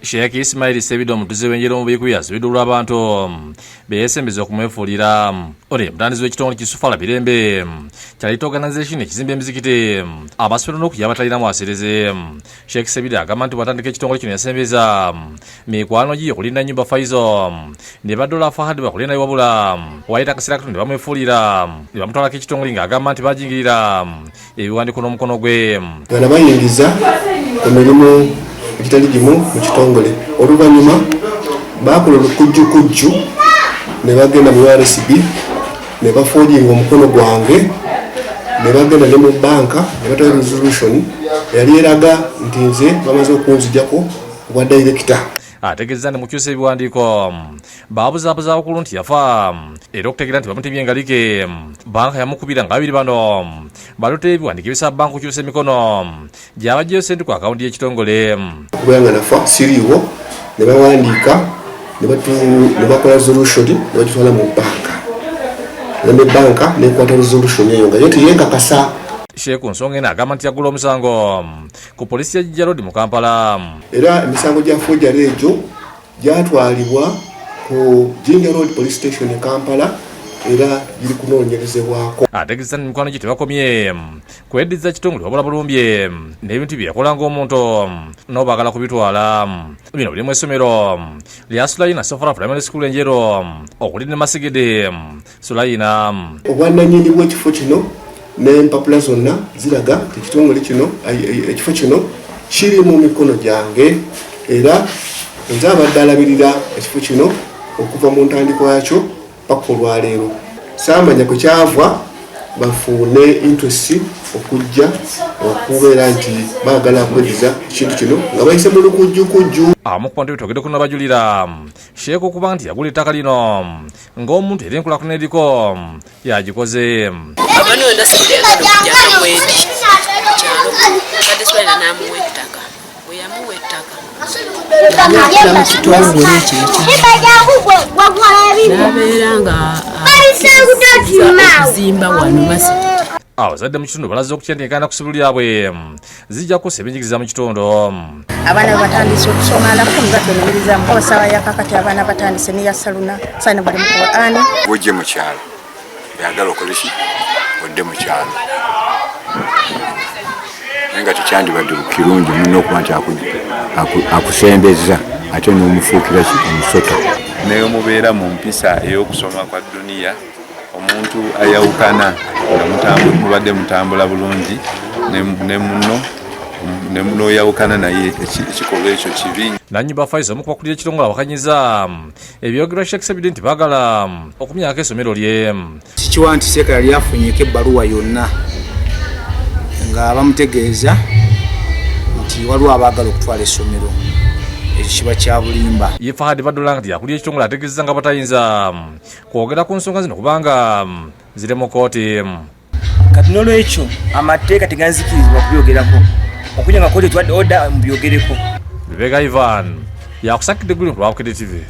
Sheikh Ismail Sebido mutuze wenjero mu bikuyazo bidulwa abantu beesembeza okumwefuulira ore mutandizi w'ekitongole Kisufala Birembe kyalita organization ekizimba emizikiti abasomero n'okuyaba talinamu asereze. Sheikh Sebido agamba nti batandika ekitongole kino yasembeza mikwano giye kulinda nyumba Faizo ne badola Fahad bakulinda wabula waita kasira katonda bamwefuulira ne bamutwalako ekitongole ng'agamba nti bajingirira ebiwandiiko n'omukono gwe. Bana bayingiza ku mirimu kitali gimu mu kitongole oluvannyuma bakola olukujjukujju ne bagenda mu RSB ne bafoojinga omukono gwange ne bagenda ne mu banka ne batwala resolution yali eraga nti nze bamaze okunzijjako obwa director. Ategeeza nti mukyusa ebiwandiiko baabuzaabuza abakulu nti yafa era okutegeera nti bamutemye engalike banka yamukubira nga babiri bano balota ebiwandiiko ebisaba banka okukyusa emikono gy'abagyeyo sente ku akawunti y'ekitongole. Kubanga nafa siriiwo ne bawandiika ne bakola resolution ne bagitwala mu banka ne banka nekwata resolution eyo nga yo teyenkakasa. Sheikh nsonga eno agamba nti yaggula omusango ku polisi ya Jijja Road mu Kampala. Era emisango gya forgery egyo gyatwalibwa ku Jijja Road Police Station e Kampala era giri kunoonyerezebwako. Ategeeza nti mikwano gye tebakomye kweddiza ekitongole wabula bulumbye n'ebintu bye yakola ng'omuntu n'obaagala kubitwala. Bino biri mu essomero lya Sulayina Sofara Primary School Enjero okuli ne Masigede Sulayina. Obwannannyini bw'ekifo kino n'empapula zonna ziraga ekitongole kino ekifo kino kiri mu mikono gyange era nze abadde alabirira ekifo kino okuva mu ntandiko yakyo paka olwaleero. Saamanya ku kyava bafuune interest okujja okubeera nti baagala kweddiza ekintu kino nga bayise mu lukujjukujju. Abamu ku bantu betogedde kuno bajulira Sheikh okuba nti yagula ettaka lino ng'omuntu era enkulaakulana eriko yagikoze. Abantu wenda sibulyaga okujjako bwedi kyalo kati Sulayina n'amuwa ettaka bwe yamuwa ettaka n'abeera nga okuzimba wano Masigede. Abazadde mu kitundu balaze okutendekana ku ssomero lyabwe zijja kukosa ebyenjigiriza mu kitundu. Abaana batandise okusoma naffe mubatonemerezaamu abasaba yakakati abaana batandise neya saluna saina bali mu Qur'ani. Bw'ojje mu kyalo oyagala okole ki odde mu kyalo naye nga tekyandibadde kirungi muno okuba nti akusembeza ate n'omufuukira omusota. Naye mubeera mu mpisa ey'okusoma kwa duniya omuntu ayawukana nga mubadde mutambula bulungi ne muno oyawukana naye ekikolwa ekyo kibi. Nannyumba Faizo omu ku bakulira ekitongole awakanyiza ebyogerwa Sheikh Sebido nti baagala okumyako essomero lye. Kikiwa nti Seeka yali afunyeeko ebbaluwa yonna nga bamutegeeza nti waliwo abaagala okutwala essomero ekyo kiba kya bulimba. Ye Fahad badola nti yakulira ekitongole ategeeza nga batayinza kwogera ku nsonga zino kubanga ziri mu kooti. Kati n'olwekyo amateeka teganzikirizibwa kubyogerako okunya nga kooti etwadde oda mubyogereko. Bibega Ivan yakusakidde guli ku Lwabukede TV.